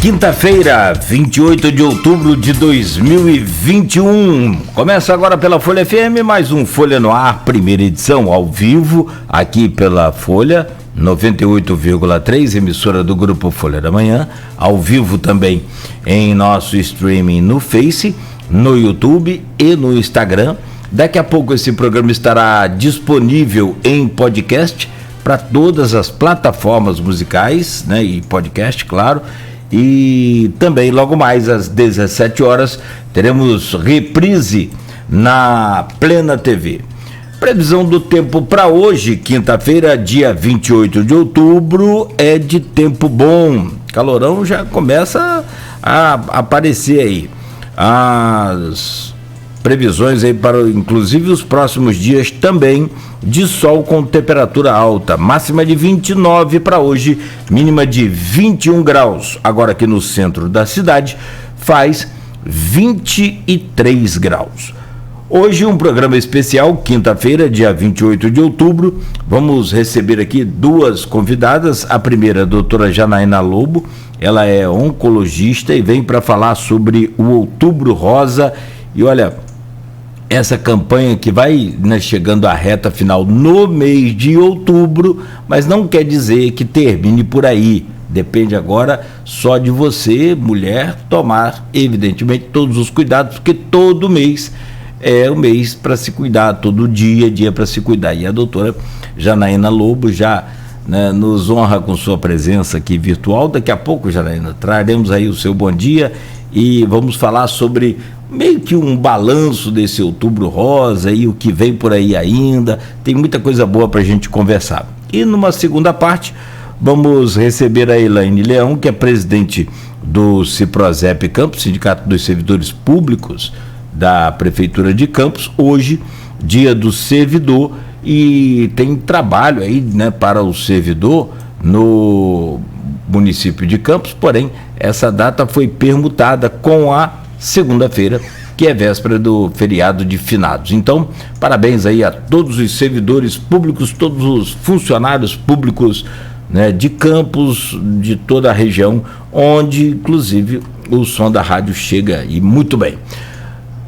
Quinta-feira, 28 de outubro de 2021. Começa agora pela Folha FM, mais um Folha no Ar, primeira edição, ao vivo, aqui pela Folha 98,3, emissora do Grupo Folha da Manhã, ao vivo também em nosso streaming no Face, no YouTube e no Instagram. Daqui a pouco esse programa estará disponível em podcast para todas as plataformas musicais, né, e podcast, claro. E também logo mais às 17 horas teremos reprise na Plena TV. Previsão do tempo para hoje, quinta-feira, dia 28 de outubro, é de tempo bom. Calorão já começa a aparecer aí. As previsões aí para, inclusive, os próximos dias também de sol com temperatura alta, máxima de 29 para hoje, mínima de 21 graus. Agora aqui no centro da cidade faz 23 graus. Hoje um programa especial, quinta-feira, dia 28 de outubro. Vamos receber aqui duas convidadas. A primeira, a doutora Janaína Lobo, ela é oncologista e vem para falar sobre o Outubro Rosa. E olha, essa campanha que vai, né, chegando à reta final no mês de outubro, mas não quer dizer que termine por aí. Depende agora só de você, mulher, tomar, evidentemente, todos os cuidados, porque todo mês é o mês para se cuidar, todo dia é dia para se cuidar. E a doutora Janaína Lobo já, né, nos honra com sua presença aqui virtual. Daqui a pouco, Janaína, traremos aí o seu bom dia e vamos falar sobre meio que um balanço desse Outubro Rosa e o que vem por aí ainda. Tem muita coisa boa para a gente conversar. E numa segunda parte, vamos receber a Elaine Leão, que é presidente do Ciprozep Campos, Sindicato dos Servidores Públicos da Prefeitura de Campos. Hoje, dia do servidor, e tem trabalho aí, né, para o servidor no município de Campos, porém, essa data foi permutada com a segunda-feira, que é véspera do feriado de finados. Então, parabéns aí a todos os servidores públicos, todos os funcionários públicos, né, de Campos, de toda a região, onde, inclusive, o som da rádio chega, e muito bem.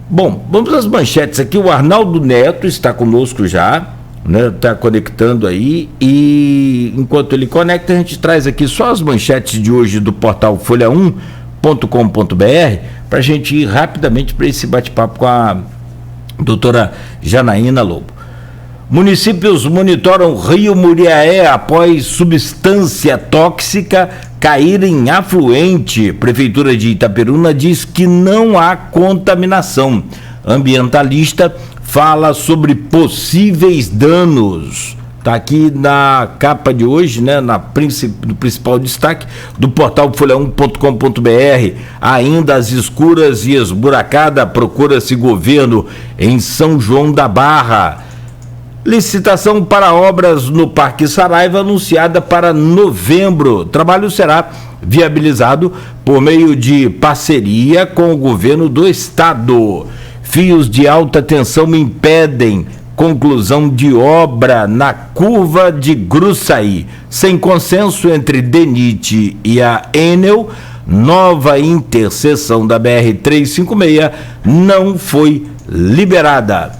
Bom, vamos às manchetes aqui. O Arnaldo Neto está conosco já, né, está conectando aí, e enquanto ele conecta, a gente traz aqui só as manchetes de hoje do portal folha1.com.br, para a gente ir rapidamente para esse bate-papo com a doutora Janaína Lobo. Municípios monitoram Rio Muriaé após substância tóxica cair em afluente. Prefeitura de Itaperuna diz que não há contaminação. Ambientalista fala sobre possíveis danos. Está aqui na capa de hoje, né, no principal destaque do portal folha1.com.br. Ainda as escuras e esburacada, procura-se governo em São João da Barra. Licitação para obras no Parque Saraiva anunciada para novembro. O trabalho será viabilizado por meio de parceria com o governo do estado. Fios de alta tensão impedem conclusão de obra na curva de Gruçaí. Sem consenso entre DENIT e a Enel, nova interseção da BR-356 não foi liberada.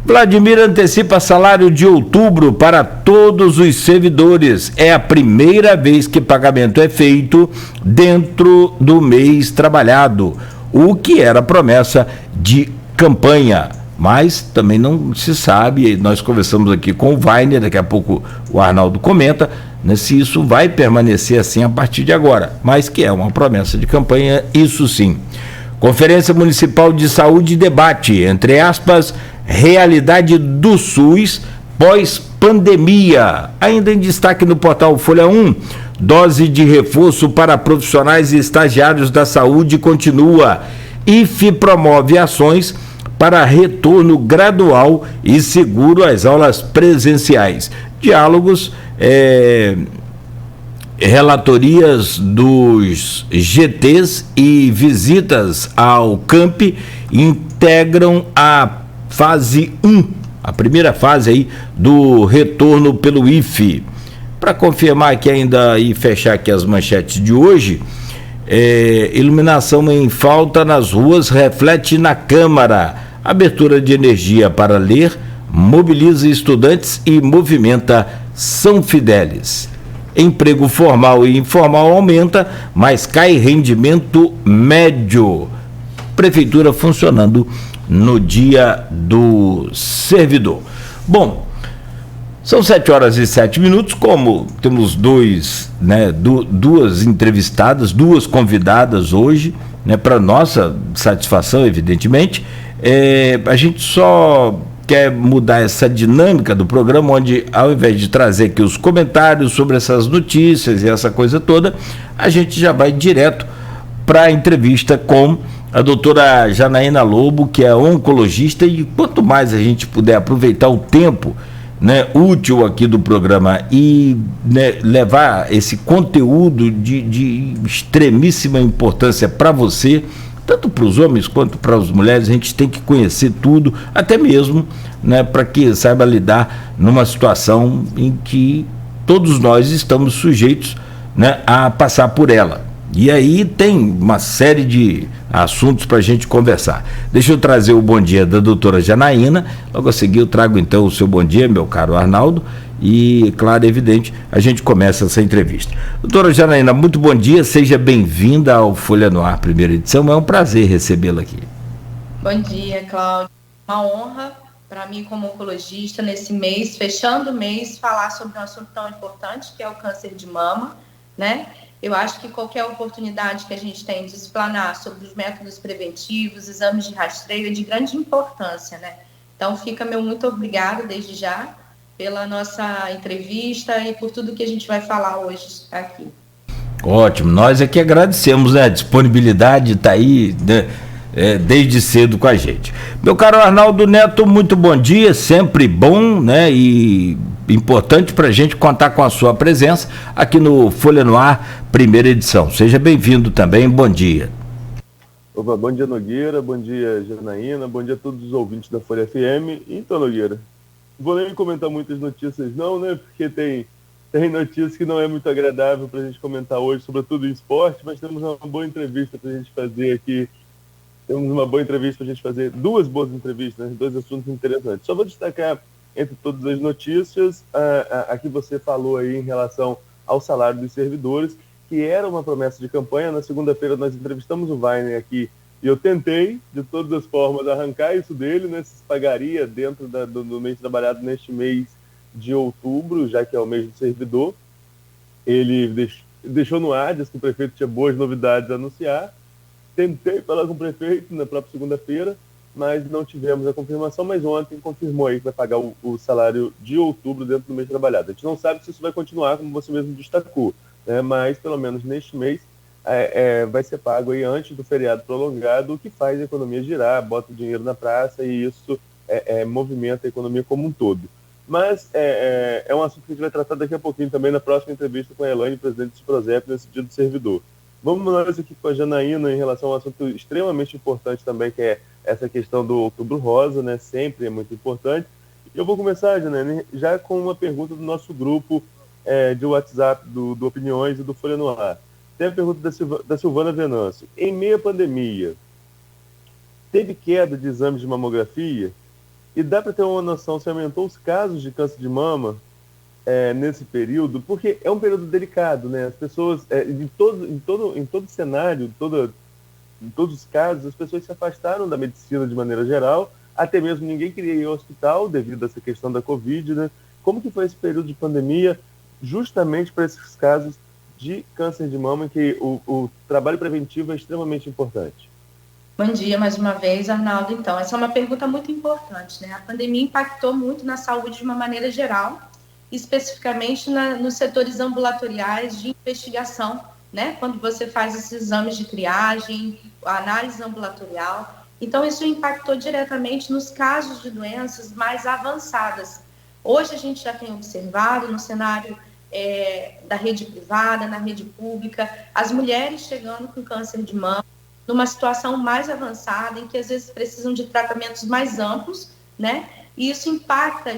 Vladimir antecipa salário de outubro para todos os servidores. É a primeira vez que pagamento é feito dentro do mês trabalhado, o que era promessa de campanha. Mas também não se sabe, nós conversamos aqui com o Weiner, daqui a pouco o Arnaldo comenta, né, se isso vai permanecer assim a partir de agora, mas que é uma promessa de campanha, isso sim. Conferência Municipal de Saúde debate, entre aspas, realidade do SUS pós-pandemia. Ainda em destaque no portal Folha 1, dose de reforço para profissionais e estagiários da saúde continua. IFE promove ações para retorno gradual e seguro às aulas presenciais. Diálogos, relatorias dos GTs e visitas ao CAMP integram a fase 1, a primeira fase aí do retorno pelo IFE. Para confirmar aqui ainda e fechar aqui as manchetes de hoje, Iluminação em falta nas ruas reflete na Câmara. Abertura de energia para ler, mobiliza estudantes e movimenta São Fidélis. Emprego formal e informal aumenta, mas cai rendimento médio. Prefeitura funcionando no Dia do Servidor. Bom, são 7h07, como temos duas entrevistadas, duas convidadas hoje, né, para nossa satisfação, evidentemente. A gente só quer mudar essa dinâmica do programa, onde ao invés de trazer aqui os comentários sobre essas notícias e essa coisa toda, a gente já vai direto para a entrevista com a doutora Janaína Lobo, que é oncologista, e quanto mais a gente puder aproveitar o tempo, né, útil aqui do programa e, né, levar esse conteúdo de extremíssima importância para você, tanto para os homens quanto para as mulheres, a gente tem que conhecer tudo, até mesmo, né, para que saiba lidar numa situação em que todos nós estamos sujeitos, né, a passar por ela. E aí tem uma série de assuntos para a gente conversar. Deixa eu trazer o bom dia da doutora Janaína, logo a seguir eu trago então o seu bom dia, meu caro Arnaldo, e, claro, evidente, a gente começa essa entrevista. Doutora Janaína, muito bom dia, seja bem-vinda ao Folha no Ar, primeira edição, é um prazer recebê-la aqui. Bom dia, Cláudio, uma honra para mim como oncologista, nesse mês, fechando o mês, falar sobre um assunto tão importante que é o câncer de mama, né? Eu acho que qualquer oportunidade que a gente tem de explanar sobre os métodos preventivos, exames de rastreio, é de grande importância, né? Então, fica meu muito obrigado desde já pela nossa entrevista e por tudo que a gente vai falar hoje aqui. Ótimo, nós é que agradecemos, né? A disponibilidade está aí, né? Desde cedo com a gente. Meu caro Arnaldo Neto, muito bom dia, sempre bom, né? E importante para a gente contar com a sua presença aqui no Folha no Ar, primeira edição. Seja bem-vindo também, bom dia. Opa, bom dia, Nogueira, bom dia, Janaína, bom dia a todos os ouvintes da Folha FM. Então, Nogueira, não vou nem comentar muitas notícias não, né, porque tem notícias que não é muito agradável para a gente comentar hoje, sobretudo em esporte, mas temos uma boa entrevista para a gente fazer aqui. Temos uma boa entrevista para a gente fazer, duas boas entrevistas, né, dois assuntos interessantes. Só vou destacar entre todas as notícias a que você falou aí em relação ao salário dos servidores, que era uma promessa de campanha. Na segunda-feira nós entrevistamos o Weiner aqui e eu tentei, de todas as formas, arrancar isso dele, né, se pagaria dentro do mês trabalhado neste mês de outubro, já que é o mês do servidor. Ele deixou no ar, disse que o prefeito tinha boas novidades a anunciar. Tentei falar com o prefeito na própria segunda-feira, mas não tivemos a confirmação, mas ontem confirmou aí que vai pagar o salário de outubro dentro do mês trabalhado. A gente não sabe se isso vai continuar, como você mesmo destacou, né? Mas pelo menos neste mês vai ser pago aí antes do feriado prolongado, o que faz a economia girar, bota o dinheiro na praça e isso movimenta a economia como um todo. Mas é um assunto que a gente vai tratar daqui a pouquinho também na próxima entrevista com a Elaine, presidente do Sprozep, nesse Dia do Servidor. Vamos nós aqui com a Janaína em relação a um assunto extremamente importante também, que é essa questão do Outubro Rosa, né? Sempre é muito importante. Eu vou começar, Janaína, já com uma pergunta do nosso grupo de WhatsApp, do Opiniões e do Folha no Ar. Tem a pergunta da Silvana Venâncio. Em meio à pandemia, teve queda de exames de mamografia? E dá para ter uma noção se aumentou os casos de câncer de mama nesse período? Porque é um período delicado, né? As pessoas, em todo cenário, em todos os casos, as pessoas se afastaram da medicina de maneira geral, até mesmo ninguém queria ir ao hospital devido a essa questão da Covid, né? Como que foi esse período de pandemia justamente para esses casos de câncer de mama, em que o trabalho preventivo é extremamente importante? Bom dia mais uma vez, Arnaldo. Então, essa é uma pergunta muito importante, né? A pandemia impactou muito na saúde de uma maneira geral, especificamente nos setores ambulatoriais de investigação, né? Quando você faz esses exames de triagem, a análise ambulatorial. Então, isso impactou diretamente nos casos de doenças mais avançadas. Hoje, a gente já tem observado no cenário da rede privada, na rede pública, as mulheres chegando com câncer de mama, numa situação mais avançada, em que às vezes precisam de tratamentos mais amplos, né? E isso impacta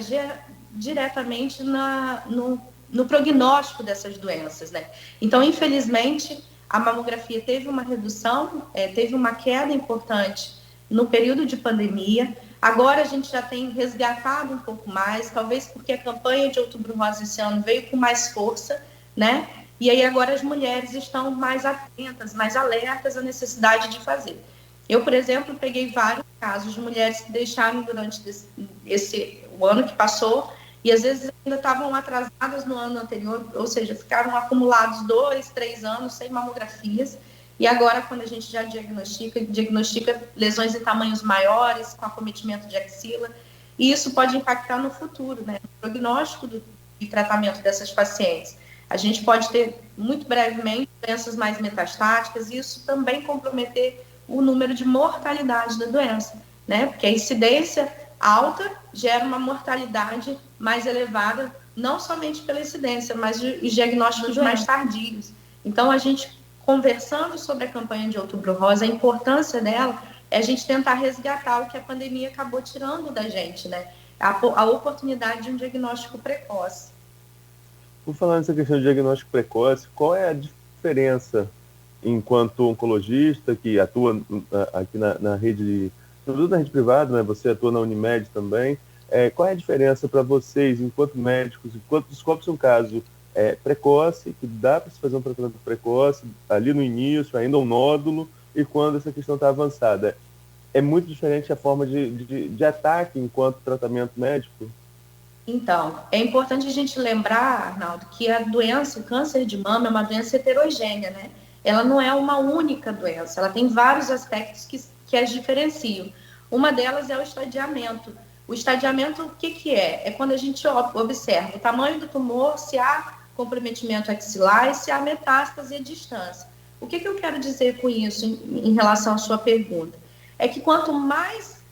diretamente no prognóstico dessas doenças, né? Então, infelizmente, A mamografia teve uma redução, teve uma queda importante no período de pandemia. Agora a gente já tem resgatado um pouco mais, talvez porque a campanha de Outubro Rosa esse ano veio com mais força, né? E aí agora as mulheres estão mais atentas, mais alertas à necessidade de fazer. Eu, por exemplo, peguei vários casos de mulheres que deixaram durante o ano que passou e às vezes ainda estavam atrasadas no ano anterior, ou seja, ficaram acumulados 2, 3 anos sem mamografias. E agora, quando a gente já diagnostica lesões em tamanhos maiores, com acometimento de axila, e isso pode impactar no futuro, né? No prognóstico e tratamento dessas pacientes. A gente pode ter, muito brevemente, doenças mais metastáticas, e isso também comprometer o número de mortalidade da doença, né? Porque a incidência alta gera uma mortalidade mais elevada, não somente pela incidência, mas os diagnósticos mais tardios. Então, a gente, conversando sobre a campanha de Outubro Rosa, a importância dela é a gente tentar resgatar o que a pandemia acabou tirando da gente, né? A oportunidade de um diagnóstico precoce. Por falar nessa questão de diagnóstico precoce, qual é a diferença enquanto oncologista que atua aqui na rede, tudo na rede privada, né? Você atua na Unimed também. Qual é a diferença para vocês, enquanto médicos, enquanto descobre um caso precoce, que dá para se fazer um tratamento precoce, ali no início, ainda um nódulo, e quando essa questão está avançada? É muito diferente a forma de ataque enquanto tratamento médico? Então, é importante a gente lembrar, Arnaldo, que a doença, o câncer de mama, é uma doença heterogênea, né? Ela não é uma única doença, ela tem vários aspectos que as diferenciam. Uma delas é o estadiamento. O estadiamento, o que é? É quando a gente observa o tamanho do tumor, se há comprometimento axilar e se há metástase à distância. O que eu quero dizer com isso em relação à sua pergunta? É que quanto mais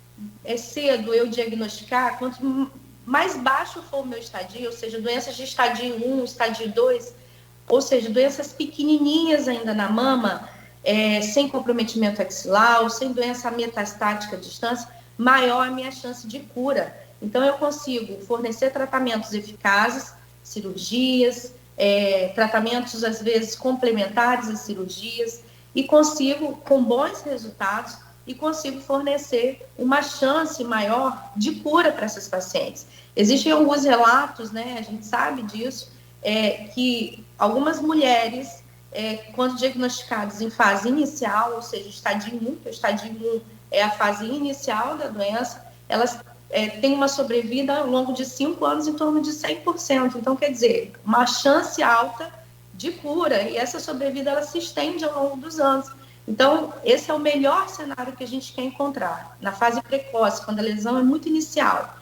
cedo eu diagnosticar, quanto mais baixo for o meu estadio, ou seja, doenças de estadio 1, estadio 2, ou seja, doenças pequenininhas ainda na mama, sem comprometimento axilar ou sem doença metastática à distância, maior a minha chance de cura. Então, eu consigo fornecer tratamentos eficazes, cirurgias, tratamentos, às vezes, complementares às cirurgias, e consigo, com bons resultados, e consigo fornecer uma chance maior de cura para essas pacientes. Existem alguns relatos, né, a gente sabe disso, que algumas mulheres, quando diagnosticadas em fase inicial, ou seja, estadio 1, que o estadio 1 é a fase inicial da doença, elas têm uma sobrevida ao longo de 5 anos em torno de 100%. Então, quer dizer, uma chance alta de cura, e essa sobrevida ela se estende ao longo dos anos. Então, esse é o melhor cenário que a gente quer encontrar, na fase precoce, quando a lesão é muito inicial.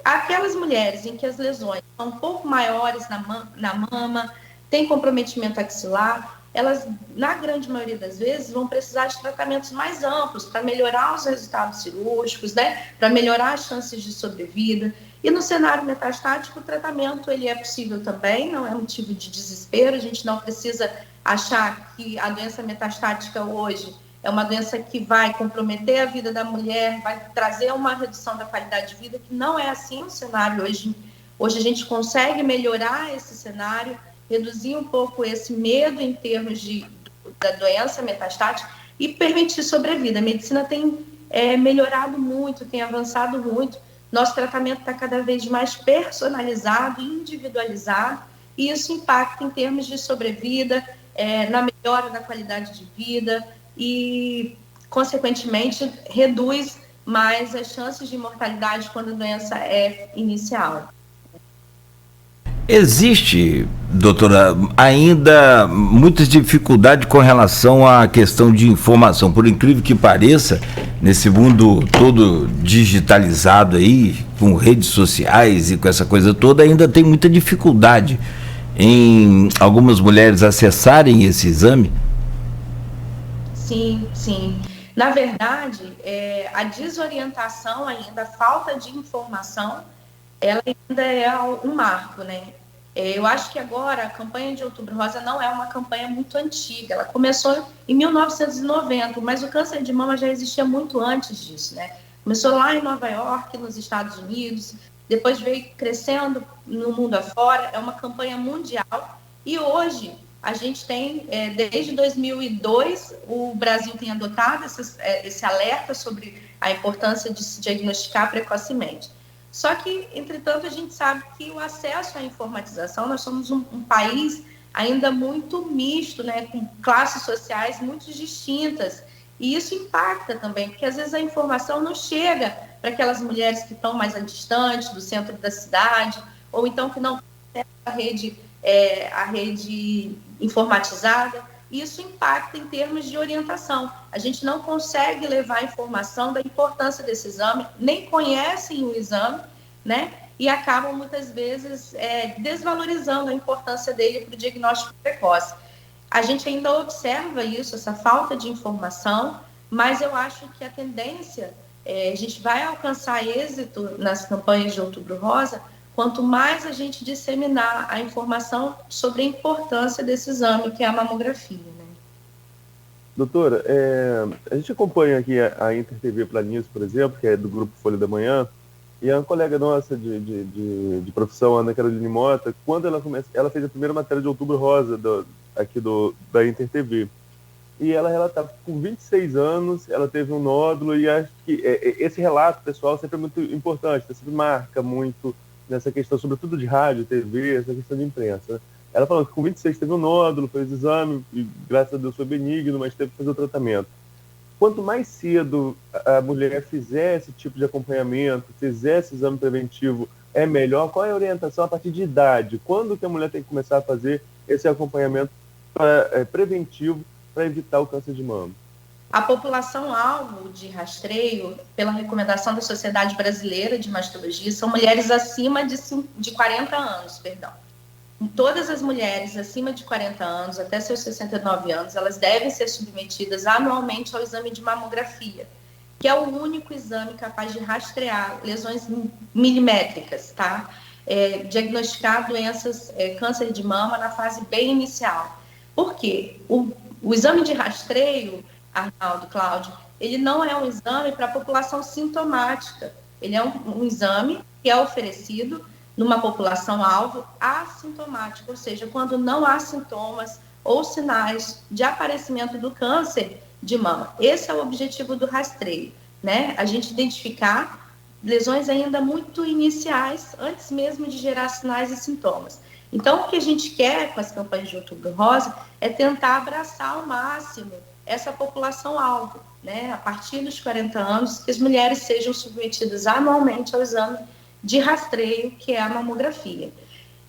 Aquelas mulheres em que as lesões são um pouco maiores na mama, tem comprometimento axilar, elas, na grande maioria das vezes, vão precisar de tratamentos mais amplos para melhorar os resultados cirúrgicos, né? Para melhorar as chances de sobrevida. E no cenário metastático, o tratamento ele é possível também, não é motivo de desespero, a gente não precisa achar que a doença metastática hoje é uma doença que vai comprometer a vida da mulher, vai trazer uma redução da qualidade de vida, que não é assim o cenário hoje. Hoje a gente consegue melhorar esse cenário, reduzir um pouco esse medo em termos da doença metastática e permitir sobrevida. A medicina tem melhorado muito, tem avançado muito. Nosso tratamento está cada vez mais personalizado, individualizado, e isso impacta em termos de sobrevida, na melhora da qualidade de vida e, consequentemente, reduz mais as chances de mortalidade quando a doença é inicial. Existe, doutora, ainda muitas dificuldades com relação à questão de informação. Por incrível que pareça, nesse mundo todo digitalizado aí, com redes sociais e com essa coisa toda, ainda tem muita dificuldade em algumas mulheres acessarem esse exame? Sim, sim. Na verdade, a desorientação ainda, a falta de informação, ela ainda é um marco, né? Eu acho que agora a campanha de Outubro Rosa não é uma campanha muito antiga. Ela começou em 1990, mas o câncer de mama já existia muito antes disso, né? Começou lá em Nova York, nos Estados Unidos, depois veio crescendo no mundo afora. É uma campanha mundial e hoje a gente tem, desde 2002, o Brasil tem adotado esse alerta sobre a importância de se diagnosticar precocemente. Só que, entretanto, a gente sabe que o acesso à informatização, nós somos um país ainda muito misto, né, com classes sociais muito distintas, e isso impacta também, porque às vezes a informação não chega para aquelas mulheres que estão mais distantes do centro da cidade, ou então que não têm a rede informatizada, e isso impacta em termos de orientação. A gente não consegue levar a informação da importância desse exame, nem conhecem o exame, né? E acabam muitas vezes desvalorizando a importância dele para o diagnóstico precoce. A gente ainda observa isso, essa falta de informação, mas eu acho que a tendência, a gente vai alcançar êxito nas campanhas de Outubro Rosa, quanto mais a gente disseminar a informação sobre a importância desse exame, que é a mamografia, né? Doutora, a gente acompanha aqui a InterTV Planície, por exemplo, que é do Grupo Folha da Manhã, e a colega nossa de profissão, Ana Caroline Mota, quando ela fez a primeira matéria de Outubro Rosa da InterTV. E ela relatava que com 26 anos ela teve um nódulo, e acho que esse relato pessoal sempre é muito importante, sempre marca muito nessa questão, sobretudo de rádio, TV, essa questão de imprensa, né? Ela falou que com 26 teve um nódulo, fez exame, e graças a Deus foi benigno, mas teve que fazer o tratamento. Quanto mais cedo a mulher fizer esse tipo de acompanhamento, fizer esse exame preventivo, é melhor? Qual é a orientação a partir de idade? Quando que a mulher tem que começar a fazer esse acompanhamento preventivo para evitar o câncer de mama? A população-alvo de rastreio, pela recomendação da Sociedade Brasileira de Mastologia, são mulheres acima de 40 anos, perdão. Todas as mulheres acima de 40 anos, até seus 69 anos, elas devem ser submetidas anualmente ao exame de mamografia, que é o único exame capaz de rastrear lesões milimétricas, tá? Diagnosticar doenças, câncer de mama na fase bem inicial. Por quê? O exame de rastreio, Arnaldo, Cláudio, ele não é um exame para a população sintomática. Ele é um exame que é oferecido numa população-alvo assintomática, ou seja, quando não há sintomas ou sinais de aparecimento do câncer de mama. Esse é o objetivo do rastreio, né? A gente identificar lesões ainda muito iniciais, antes mesmo de gerar sinais e sintomas. Então, o que a gente quer com as campanhas de Outubro Rosa é tentar abraçar ao máximo essa população-alvo, né? A partir dos 40 anos, que as mulheres sejam submetidas anualmente ao exame de rastreio, que é a mamografia.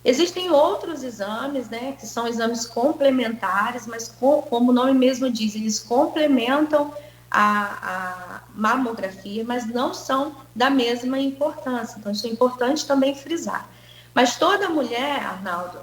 Existem outros exames, né, que são exames complementares, mas como o nome mesmo diz, eles complementam a mamografia, mas não são da mesma importância. Então, isso é importante também frisar. Mas toda mulher, Arnaldo,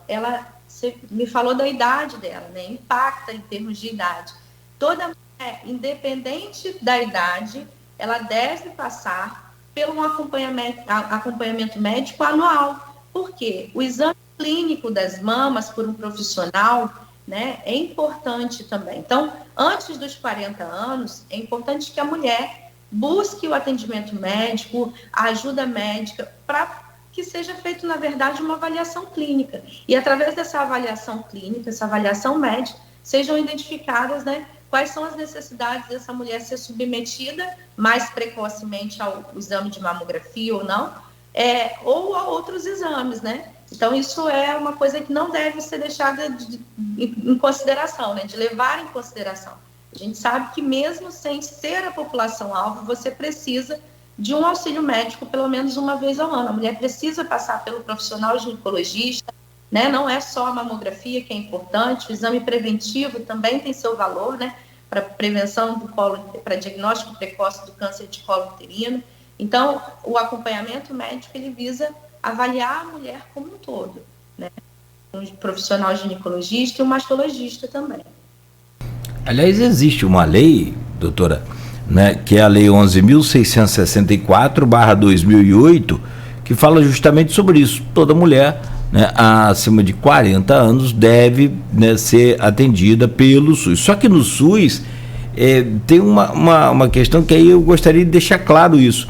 você me falou da idade dela, né, impacta em termos de idade. Toda mulher, independente da idade, ela deve passar pelo acompanhamento médico anual. Por quê? O exame clínico das mamas por um profissional, né, é importante também. Então, antes dos 40 anos, é importante que a mulher busque o atendimento médico, a ajuda médica, para que seja feito, na verdade, uma avaliação clínica. E através dessa avaliação clínica, essa avaliação médica, sejam identificadas, né, quais são as necessidades dessa mulher ser submetida mais precocemente ao exame de mamografia ou não, ou a outros exames, né? Então, isso é uma coisa que não deve ser deixada em consideração, né? De levar em consideração. A gente sabe que mesmo sem ser a população-alvo, você precisa de um auxílio médico pelo menos uma vez ao ano. A mulher precisa passar pelo profissional ginecologista, né? Não é só a mamografia que é importante, o exame preventivo também tem seu valor, né? Para prevenção para diagnóstico precoce do câncer de colo uterino. Então, o acompanhamento médico, ele visa avaliar a mulher como um todo, né? Um profissional ginecologista e um mastologista também. Aliás, existe uma lei, doutora, né, que é a Lei 11.664/2008, que fala justamente sobre isso. Toda mulher, né, acima de 40 anos deve, né, ser atendida pelo SUS. Só que no SUS tem uma questão que aí eu gostaria de deixar claro isso.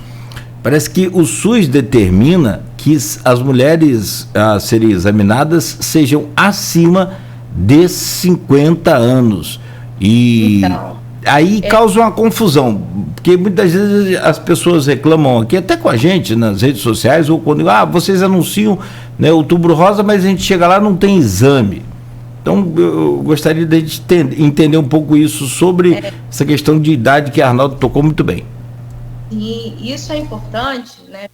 Parece que o SUS determina que as mulheres a serem examinadas sejam acima de 50 anos. E Então, aí causa uma confusão, porque muitas vezes as pessoas reclamam aqui, até com a gente nas redes sociais, ou quando vocês anunciam, né, Outubro Rosa, mas a gente chega lá e não tem exame. Então, eu gostaria de entender um pouco isso sobre essa questão de idade que a Arnaldo tocou muito bem. E isso é importante, né,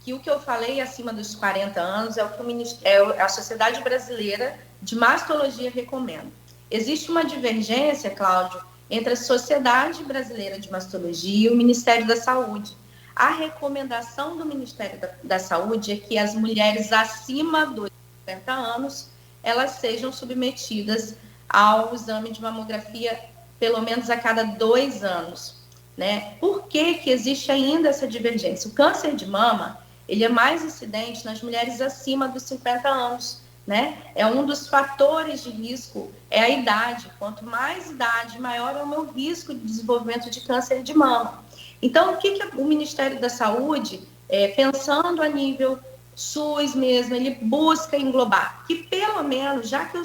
que o que eu falei acima dos 40 anos é o que a Sociedade Brasileira de Mastologia recomenda. Existe uma divergência, Cláudio, entre a Sociedade Brasileira de Mastologia e o Ministério da Saúde. A recomendação do Ministério da Saúde é que as mulheres acima dos 50 anos elas sejam submetidas ao exame de mamografia pelo menos a cada 2 anos. Né? Por que existe ainda essa divergência? O câncer de mama ele é mais incidente nas mulheres acima dos 50 anos. Né? É um dos fatores de risco, é a idade. Quanto mais idade, maior é o meu risco de desenvolvimento de câncer de mama. Então, o que o Ministério da Saúde, pensando a nível SUS mesmo, ele busca englobar? Que pelo menos, já que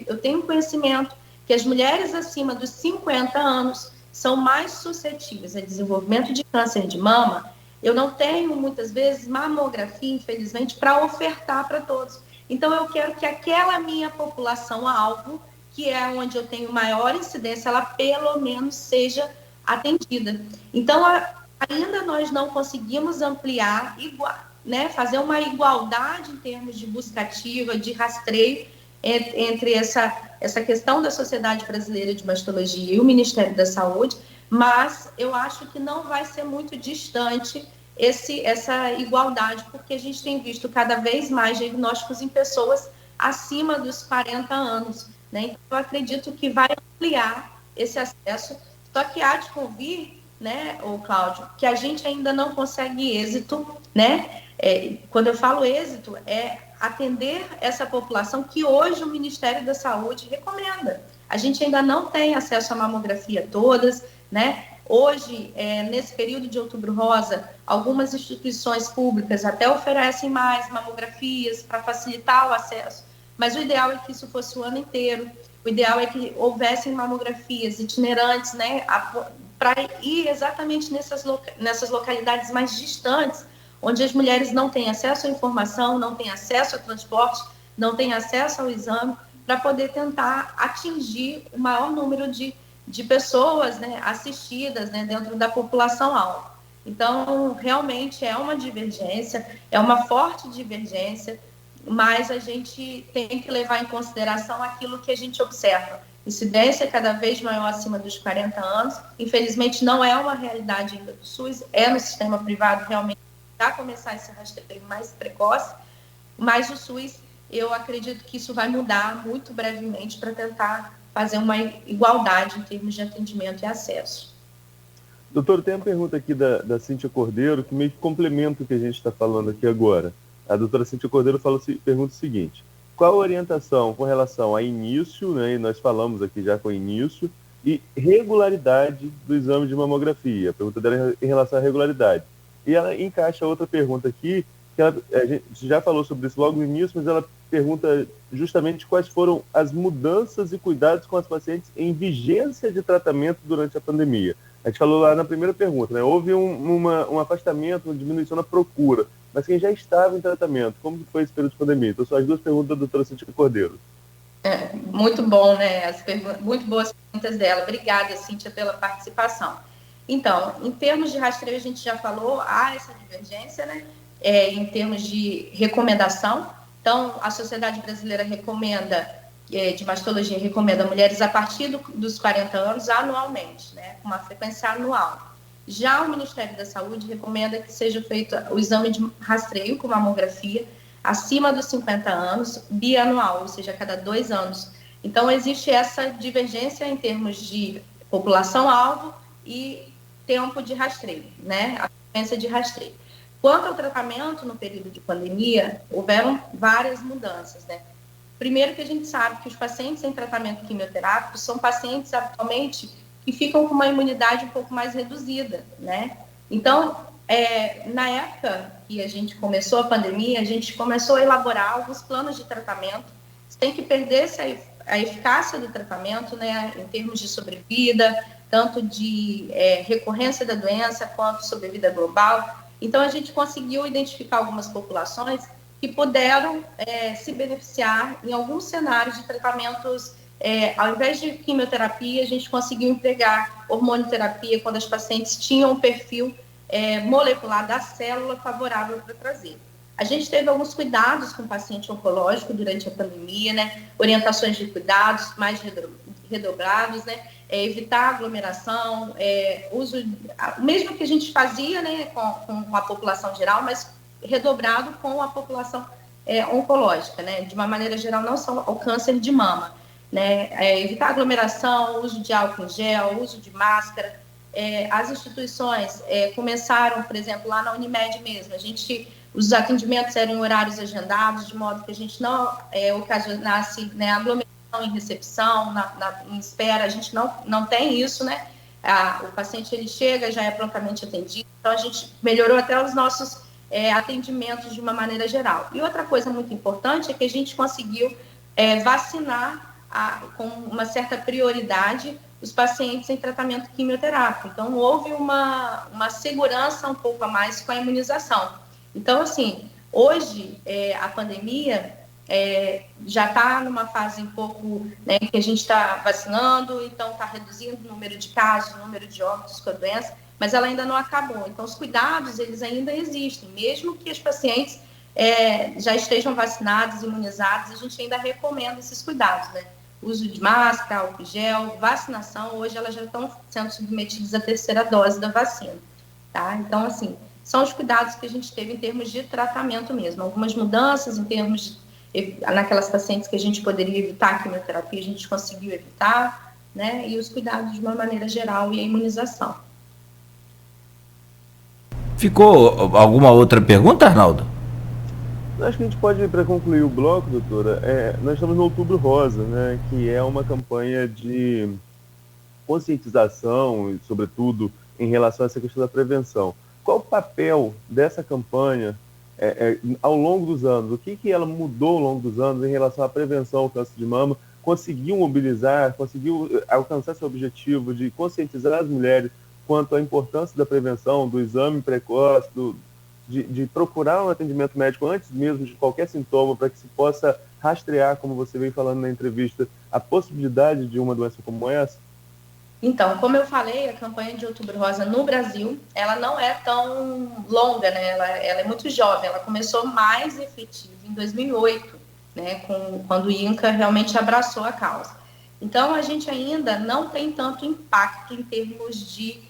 eu tenho conhecimento que as mulheres acima dos 50 anos são mais suscetíveis a desenvolvimento de câncer de mama, eu não tenho, muitas vezes, mamografia, infelizmente, para ofertar para todos. Então, eu quero que aquela minha população-alvo, que é onde eu tenho maior incidência, ela pelo menos seja atendida. Então, ainda nós não conseguimos ampliar, né, fazer uma igualdade em termos de busca ativa, de rastreio, entre essa questão da Sociedade Brasileira de Mastologia e o Ministério da Saúde, mas eu acho que não vai ser muito distante essa igualdade, porque a gente tem visto cada vez mais diagnósticos em pessoas acima dos 40 anos. Né? Então, eu acredito que vai ampliar esse acesso, só que há de convir, né, Cláudio, que a gente ainda não consegue êxito, né? Quando eu falo êxito, é atender essa população que hoje o Ministério da Saúde recomenda. A gente ainda não tem acesso à mamografia todas, né? Hoje, nesse período de Outubro Rosa, algumas instituições públicas até oferecem mais mamografias para facilitar o acesso, mas o ideal é que isso fosse o ano inteiro. O ideal é que houvessem mamografias itinerantes, né, para ir exatamente nessas localidades mais distantes, onde as mulheres não têm acesso à informação, não têm acesso ao transporte, não têm acesso ao exame, para poder tentar atingir o maior número de pessoas, né, assistidas, né, dentro da população-alvo. Então, realmente é uma divergência, é uma forte divergência, mas a gente tem que levar em consideração aquilo que a gente observa. Incidência cada vez maior acima dos 40 anos. Infelizmente, não é uma realidade ainda do SUS, é no sistema privado realmente já começar esse rastreio mais precoce, mas o SUS, eu acredito que isso vai mudar muito brevemente para tentar fazer uma igualdade em termos de atendimento e acesso. Doutor, tem uma pergunta aqui da Cíntia Cordeiro, que meio que complementa o que a gente está falando aqui agora. A doutora Cíntia Cordeiro pergunta o seguinte: qual a orientação com relação a início, né, e nós falamos aqui já com início, e regularidade do exame de mamografia? A pergunta dela é em relação à regularidade. E ela encaixa outra pergunta aqui, que a gente já falou sobre isso logo no início, mas ela pergunta justamente quais foram as mudanças e cuidados com as pacientes em vigência de tratamento durante a pandemia. A gente falou lá na primeira pergunta, né? Houve um afastamento, uma diminuição na procura, mas quem já estava em tratamento, como foi esse período de pandemia? Então, são as duas perguntas da doutora Cíntia Cordeiro. Muito bom, né? Muito boas perguntas dela. Obrigada, Cíntia, pela participação. Então, em termos de rastreio, a gente já falou, há essa divergência, né? Em termos de recomendação. Então, a Sociedade Brasileira de Mastologia recomenda mulheres a partir dos 40 anos anualmente, né? Com uma frequência anual. Já o Ministério da Saúde recomenda que seja feito o exame de rastreio com mamografia acima dos 50 anos, bianual, ou seja, a cada 2 anos. Então, existe essa divergência em termos de população-alvo e tempo de rastreio, né? A frequência de rastreio. Quanto ao tratamento no período de pandemia, houveram várias mudanças, né? Primeiro que a gente sabe que os pacientes em tratamento quimioterápico são pacientes atualmente que ficam com uma imunidade um pouco mais reduzida, né? Então, na época que a gente começou a pandemia, a gente começou a elaborar alguns planos de tratamento sem que perdesse a eficácia do tratamento, né, em termos de sobrevida, tanto de recorrência da doença quanto sobrevida global. Então, a gente conseguiu identificar algumas populações que puderam se beneficiar em alguns cenários de tratamentos. Ao invés de quimioterapia, a gente conseguiu empregar hormonioterapia quando as pacientes tinham um perfil molecular da célula favorável para trazer. A gente teve alguns cuidados com o paciente oncológico durante a pandemia, né? Orientações de cuidados mais redobrados, né? Evitar aglomeração, uso, mesmo que a gente fazia, né, com a população geral, mas redobrado com a população oncológica, né? De uma maneira geral, não só o câncer de mama, né? Evitar aglomeração, uso de álcool em gel, uso de máscara. As instituições começaram, por exemplo, lá na Unimed mesmo, os atendimentos eram em horários agendados, de modo que a gente não ocasionasse, né, aglomeração em recepção, em espera. A gente não tem isso, né? O paciente, ele chega, já é prontamente atendido, então a gente melhorou até os nossos atendimentos de uma maneira geral. E outra coisa muito importante é que a gente conseguiu vacinar com uma certa prioridade os pacientes em tratamento quimioterápico. Então, houve uma segurança um pouco a mais com a imunização. Então, assim, hoje a pandemia já está numa fase um pouco, né, que a gente está vacinando, então está reduzindo o número de casos, o número de óbitos com a doença, mas ela ainda não acabou. Então, os cuidados, eles ainda existem, mesmo que os pacientes já estejam vacinados, imunizados, a gente ainda recomenda esses cuidados, né? Uso de máscara, álcool gel, vacinação. Hoje elas já estão sendo submetidas à terceira dose da vacina, tá? Então, assim, são os cuidados que a gente teve em termos de tratamento mesmo. Algumas mudanças em termos naquelas pacientes que a gente poderia evitar a quimioterapia, a gente conseguiu evitar, né? E os cuidados de uma maneira geral e a imunização. Ficou alguma outra pergunta, Arnaldo? Acho que a gente pode, para concluir o bloco, doutora, nós estamos no Outubro Rosa, né, que é uma campanha de conscientização, e, sobretudo, em relação a essa questão da prevenção. Qual o papel dessa campanha ao longo dos anos? O que ela mudou ao longo dos anos em relação à prevenção ao câncer de mama? Conseguiu mobilizar, conseguiu alcançar esse objetivo de conscientizar as mulheres quanto à importância da prevenção, do exame precoce, de procurar um atendimento médico antes mesmo de qualquer sintoma, para que se possa rastrear, como você veio falando na entrevista, a possibilidade de uma doença como essa? Então, como eu falei, a campanha de Outubro Rosa no Brasil, ela não é tão longa, né? Ela é muito jovem. Ela começou mais efetiva em 2008, né? Quando o INCA realmente abraçou a causa. Então, a gente ainda não tem tanto impacto em termos de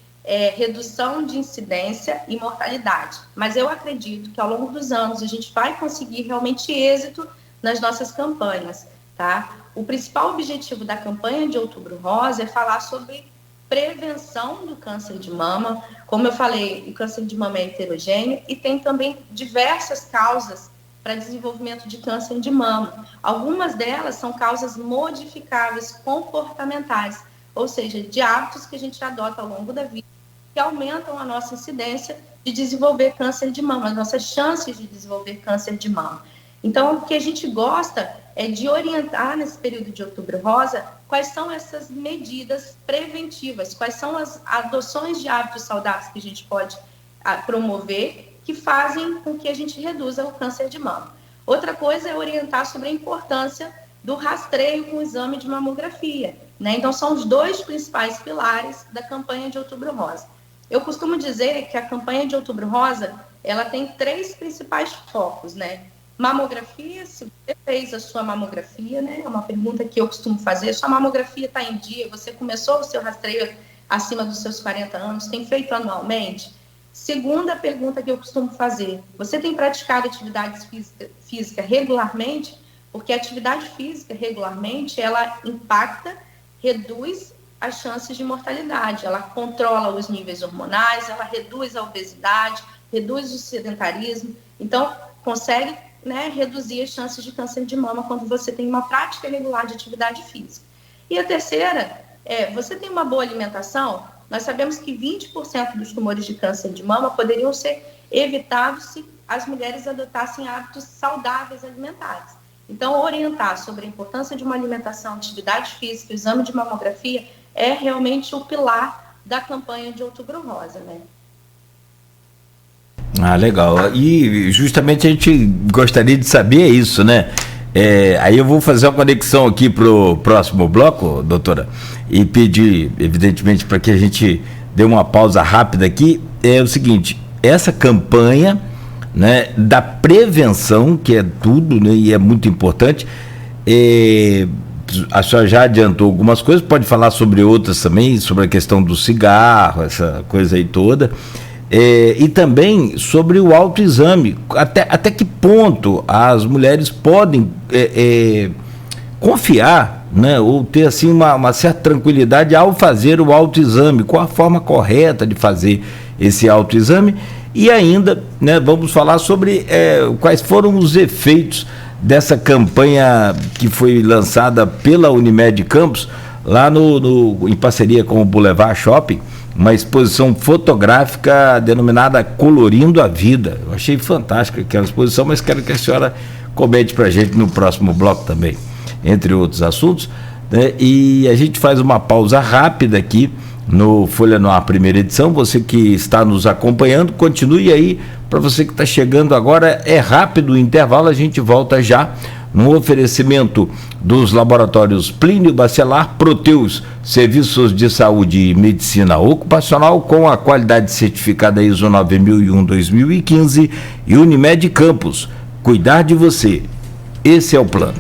redução de incidência e mortalidade. Mas eu acredito que ao longo dos anos a gente vai conseguir realmente êxito nas nossas campanhas, tá? O principal objetivo da campanha de Outubro Rosa é falar sobre prevenção do câncer de mama. Como eu falei, o câncer de mama é heterogêneo e tem também diversas causas para desenvolvimento de câncer de mama. Algumas delas são causas modificáveis comportamentais, ou seja, de hábitos que a gente adota ao longo da vida, que aumentam a nossa incidência de desenvolver câncer de mama, as nossas chances de desenvolver câncer de mama. Então, o que a gente gosta é de orientar nesse período de Outubro Rosa quais são essas medidas preventivas, quais são as adoções de hábitos saudáveis que a gente pode promover, que fazem com que a gente reduza o câncer de mama. Outra coisa é orientar sobre a importância do rastreio com o exame de mamografia, né? Então, são os dois principais pilares da campanha de Outubro Rosa. Eu costumo dizer que a campanha de Outubro Rosa, ela tem 3 principais focos, né? Mamografia, se você fez a sua mamografia, né? É uma pergunta que eu costumo fazer. Sua mamografia está em dia? Você começou o seu rastreio acima dos seus 40 anos? Tem feito anualmente? Segunda pergunta que eu costumo fazer. Você tem praticado atividade física regularmente? Porque a atividade física regularmente, ela impacta, reduz as chances de mortalidade. Ela controla os níveis hormonais, ela reduz a obesidade, reduz o sedentarismo. Então, consegue, né, reduzir as chances de câncer de mama quando você tem uma prática regular de atividade física. E a terceira você tem uma boa alimentação. Nós sabemos que 20% dos tumores de câncer de mama poderiam ser evitados se as mulheres adotassem hábitos saudáveis alimentares. Então, orientar sobre a importância de uma alimentação, atividade física, exame de mamografia é realmente o pilar da campanha de Outubro Rosa, né? Legal. E justamente a gente gostaria de saber isso, né? Aí eu vou fazer uma conexão aqui para o próximo bloco, doutora, e pedir, evidentemente, para que a gente dê uma pausa rápida aqui. É o seguinte, essa campanha, né, da prevenção, que é tudo, né, e é muito importante, a senhora já adiantou algumas coisas, pode falar sobre outras também, sobre a questão do cigarro, essa coisa aí toda, e também sobre o autoexame, até que ponto as mulheres podem confiar, né, ou ter assim uma certa tranquilidade ao fazer o autoexame, qual a forma correta de fazer esse autoexame. E ainda, né, vamos falar sobre quais foram os efeitos dessa campanha que foi lançada pela Unimed Campos, lá em parceria com o Boulevard Shopping, uma exposição fotográfica denominada Colorindo a Vida. Eu achei fantástica aquela exposição, mas quero que a senhora comente para a gente no próximo bloco também, entre outros assuntos, né? E a gente faz uma pausa rápida aqui no Folha no Ar, primeira edição. Você que está nos acompanhando, continue aí. Para você que está chegando agora, é rápido o intervalo, a gente volta já no oferecimento dos laboratórios Plínio Bacelar, Proteus, serviços de saúde e medicina ocupacional com a qualidade certificada ISO 9001-2015 e Unimed Campos. Cuidar de você, esse é o plano.